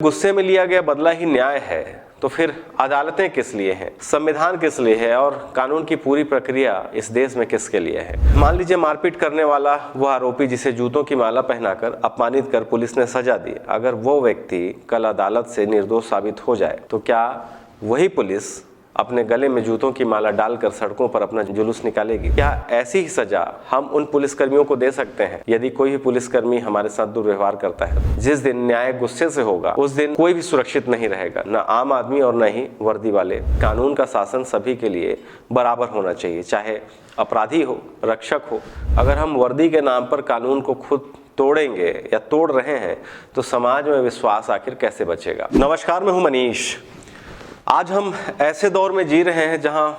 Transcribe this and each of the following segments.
गुस्से में लिया गया बदला ही न्याय है तो फिर अदालतें किस लिए हैं, संविधान किस लिए है और कानून की पूरी प्रक्रिया इस देश में किसके लिए है। मान लीजिए मारपीट करने वाला वह आरोपी जिसे जूतों की माला पहनाकर अपमानित कर पुलिस ने सजा दी, अगर वो व्यक्ति कल अदालत से निर्दोष साबित हो जाए तो क्या वही पुलिस अपने गले में जूतों की माला डालकर सड़कों पर अपना जुलूस निकालेगी? क्या ऐसी ही सजा हम उन पुलिसकर्मियों को दे सकते हैं यदि कोई भी पुलिसकर्मी हमारे साथ दुर्व्यवहार करता है? जिस दिन न्याय गुस्से से होगा उस दिन कोई भी सुरक्षित नहीं रहेगा, न आम आदमी और न ही वर्दी वाले। कानून का शासन सभी के लिए बराबर होना चाहिए, चाहे अपराधी हो, रक्षक हो। अगर हम वर्दी के नाम पर कानून को खुद तोड़ेंगे या तोड़ रहे हैं तो समाज में विश्वास आखिर कैसे बचेगा? नमस्कार, मैं हूं मनीष। आज हम ऐसे दौर में जी रहे हैं जहां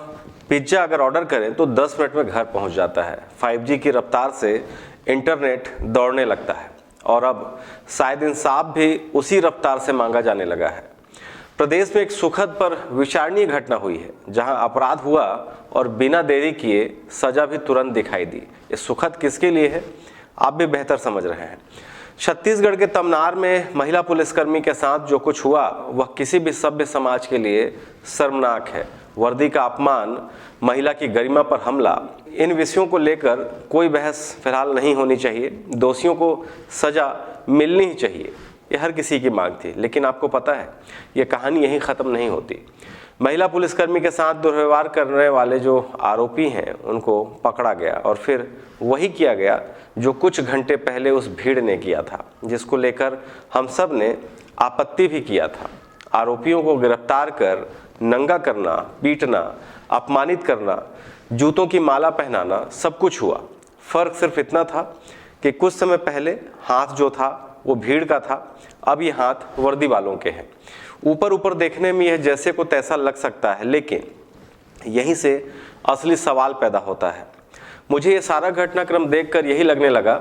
पिज्जा अगर ऑर्डर करें तो 10 मिनट में घर पहुंच जाता है। 5G की रफ्तार से इंटरनेट दौड़ने लगता है और अब शायद इंसाफ भी उसी रफ्तार से मांगा जाने लगा है। प्रदेश में एक सुखद पर विचारणीय घटना हुई है जहां अपराध हुआ और बिना देरी किए सजा भी तुरंत दिखाई दी। ये सुखद किसके लिए है आप भी बेहतर समझ रहे हैं। छत्तीसगढ़ के तमनार में महिला पुलिसकर्मी के साथ जो कुछ हुआ वह किसी भी सभ्य समाज के लिए शर्मनाक है। वर्दी का अपमान, महिला की गरिमा पर हमला, इन विषयों को लेकर कोई बहस फिलहाल नहीं होनी चाहिए। दोषियों को सजा मिलनी ही चाहिए, ये हर किसी की मांग थी। लेकिन आपको पता है ये कहानी यहीं ख़त्म नहीं होती। महिला पुलिसकर्मी के साथ दुर्व्यवहार करने वाले जो आरोपी हैं उनको पकड़ा गया और फिर वही किया गया जो कुछ घंटे पहले उस भीड़ ने किया था, जिसको लेकर हम सब ने आपत्ति भी किया था। आरोपियों को गिरफ्तार कर नंगा करना, पीटना, अपमानित करना, जूतों की माला पहनाना, सब कुछ हुआ। फर्क सिर्फ इतना था कि कुछ समय पहले हाथ जो था वो भीड़ का था, अब ये हाथ वर्दी वालों के हैं। ऊपर ऊपर देखने में यह जैसे को तैसा लग सकता है, लेकिन यहीं से असली सवाल पैदा होता है। मुझे ये सारा घटनाक्रम देखकर यही लगने लगा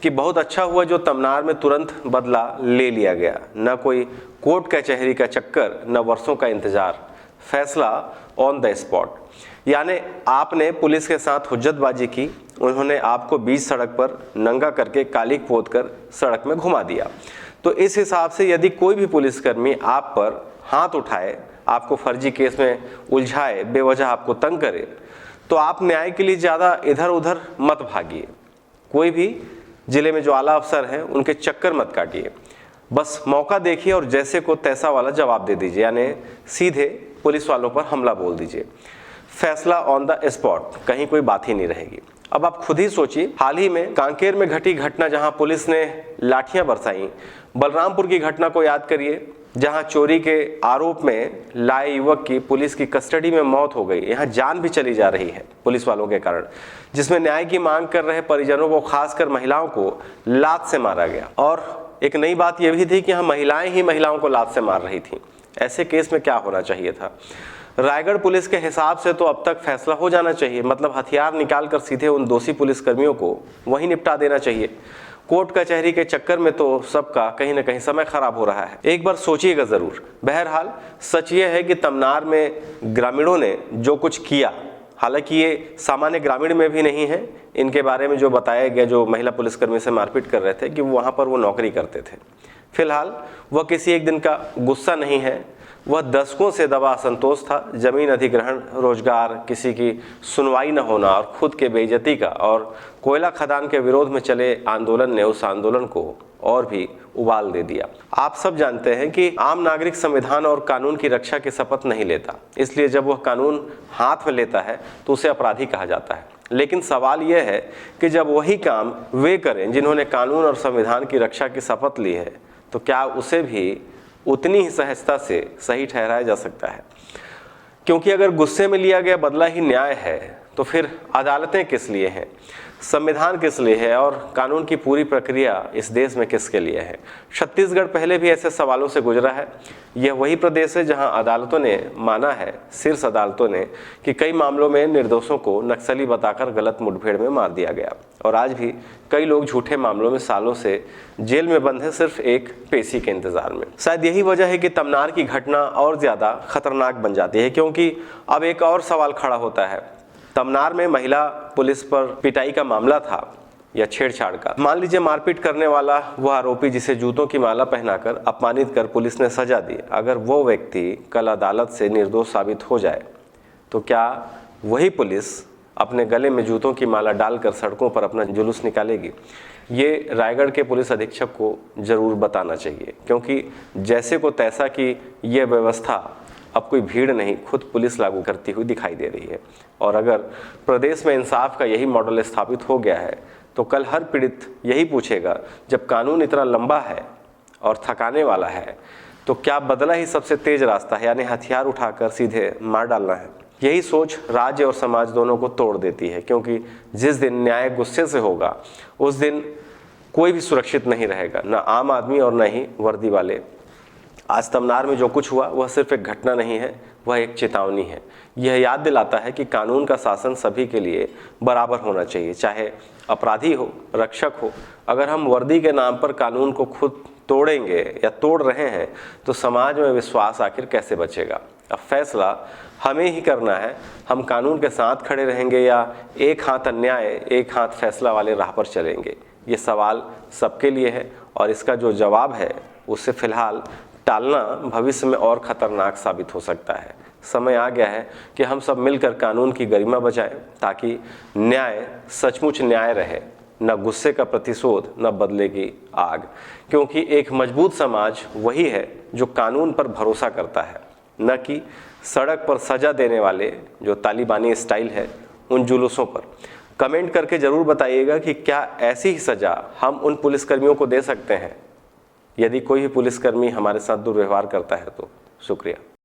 कि बहुत अच्छा हुआ जो तमनार में तुरंत बदला ले लिया गया। न कोई कोर्ट कचहरी का चक्कर, न वर्षों का इंतजार, फैसला ऑन द स्पॉट। यानी आपने पुलिस के साथ हुज्जतबाजी की, उन्होंने आपको बीच सड़क पर नंगा करके कालिक पोत कर सड़क में घुमा दिया। तो इस हिसाब से यदि कोई भी पुलिसकर्मी आप पर हाथ उठाए, आपको फर्जी केस में उलझाए, बेवजह आपको तंग करे, तो आप न्याय के लिए ज़्यादा इधर उधर मत भागिए। कोई भी जिले में जो आला अफसर हैं उनके चक्कर मत काटिए। बस मौका देखिए और जैसे को तैसा वाला जवाब दे दीजिए, यानी सीधे पुलिस वालों पर हमला बोल दीजिए। फैसला ऑन द स्पॉट, कहीं कोई बात ही नहीं रहेगी। अब आप खुद ही सोचिए, हाल ही में कांकेर में घटी घटना जहां पुलिस ने लाठियां बरसाई, बलरामपुर की घटना को याद करिए जहां चोरी के आरोप में लाए युवक की पुलिस की कस्टडी में मौत हो गई। यहां जान भी चली जा रही है पुलिस वालों के कारण, जिसमें न्याय की मांग कर रहे परिजनों को, खासकर महिलाओं को लात से मारा गया। और एक नई बात यह भी थी कि यहाँ महिलाएं ही महिलाओं को लात से मार रही थी। ऐसे केस में क्या होना चाहिए था? रायगढ़ पुलिस के हिसाब से तो अब तक फैसला हो जाना चाहिए, मतलब हथियार निकालकर सीधे उन दोषी पुलिसकर्मियों को वहीं निपटा देना चाहिए। कोर्ट कचहरी के चक्कर में तो सबका कहीं ना कहीं समय खराब हो रहा है। एक बार सोचिएगा जरूर। बहरहाल सच ये है कि तमनार में ग्रामीणों ने जो कुछ किया, हालांकि ये सामान्य ग्रामीण में भी नहीं है, इनके बारे में जो बताया गया, जो महिला पुलिसकर्मी से मारपीट कर रहे थे कि वहाँ पर वो नौकरी करते थे। फिलहाल वह किसी एक दिन का गुस्सा नहीं है, वह दशकों से दबा असंतोष था। जमीन अधिग्रहण, रोजगार, किसी की सुनवाई न होना और खुद के बेइज्जती का और कोयला खदान के विरोध में चले आंदोलन ने उस आंदोलन को और भी उबाल दे दिया। आप सब जानते हैं कि आम नागरिक संविधान और कानून की रक्षा की शपथ नहीं लेता, इसलिए जब वह कानून हाथ में लेता है तो उसे अपराधी कहा जाता है। लेकिन सवाल यह है कि जब वही काम वे करें जिन्होंने कानून और संविधान की रक्षा की शपथ ली है, तो क्या उसे भी उतनी ही सहजता से सही ठहराया जा सकता है? क्योंकि अगर गुस्से में लिया गया बदला ही न्याय है तो फिर अदालतें किस लिए हैं, संविधान किस लिए है और कानून की पूरी प्रक्रिया इस देश में किसके लिए है? छत्तीसगढ़ पहले भी ऐसे सवालों से गुजरा है। यह वही प्रदेश है जहां अदालतों ने माना है, शीर्ष अदालतों ने, कि कई मामलों में निर्दोषों को नक्सली बताकर गलत मुठभेड़ में मार दिया गया और आज भी कई लोग झूठे मामलों में सालों से जेल में बंद है, सिर्फ एक पेशी के इंतजार में। शायद यही वजह है कि तमनार की घटना और ज्यादा खतरनाक बन जाती है, क्योंकि अब एक और सवाल खड़ा होता है। तमनार में महिला पुलिस पर पिटाई का मामला था या छेड़छाड़ का। मान लीजिए मारपीट करने वाला वह आरोपी जिसे जूतों की माला पहनाकर अपमानित कर पुलिस ने सजा दी, अगर वो व्यक्ति कल अदालत से निर्दोष साबित हो जाए तो क्या वही पुलिस अपने गले में जूतों की माला डालकर सड़कों पर अपना जुलूस निकालेगी? ये रायगढ़ के पुलिस अधीक्षक को जरूर बताना चाहिए, क्योंकि जैसे को तैसा की यह व्यवस्था अब कोई भीड़ नहीं, खुद पुलिस लागू करती हुई दिखाई दे रही है। और अगर प्रदेश में इंसाफ का यही मॉडल स्थापित हो गया है तो कल हर पीड़ित यही पूछेगा, जब कानून इतना लंबा है और थकाने वाला है तो क्या बदला ही सबसे तेज रास्ता है, यानी हथियार उठाकर सीधे मार डालना है? यही सोच राज्य और समाज दोनों को तोड़ देती है, क्योंकि जिस दिन न्याय गुस्से से होगा उस दिन कोई भी सुरक्षित नहीं रहेगा, न आम आदमी और न ही वर्दी वाले। आज तमनार में जो कुछ हुआ वह सिर्फ एक घटना नहीं है, वह एक चेतावनी है। यह याद दिलाता है कि कानून का शासन सभी के लिए बराबर होना चाहिए, चाहे अपराधी हो, रक्षक हो। अगर हम वर्दी के नाम पर कानून को खुद तोड़ेंगे या तोड़ रहे हैं तो समाज में विश्वास आखिर कैसे बचेगा? अब फैसला हमें ही करना है, हम कानून के साथ खड़े रहेंगे या एक हाथ अन्याय एक हाथ फैसला वाले राह पर चलेंगे? ये सवाल सबके लिए है और इसका जो जवाब है उससे फिलहाल टालना भविष्य में और खतरनाक साबित हो सकता है। समय आ गया है कि हम सब मिलकर कानून की गरिमा बचाएं, ताकि न्याय सचमुच न्याय रहे, न गुस्से का प्रतिशोध, न बदले की आग। क्योंकि एक मजबूत समाज वही है जो कानून पर भरोसा करता है, न कि सड़क पर सजा देने वाले जो तालिबानी स्टाइल है उन जुलूसों पर। कमेंट करके जरूर बताइएगा कि क्या ऐसी ही सजा हम उन पुलिसकर्मियों को दे सकते हैं यदि कोई भी पुलिसकर्मी हमारे साथ दुर्व्यवहार करता है तो। शुक्रिया।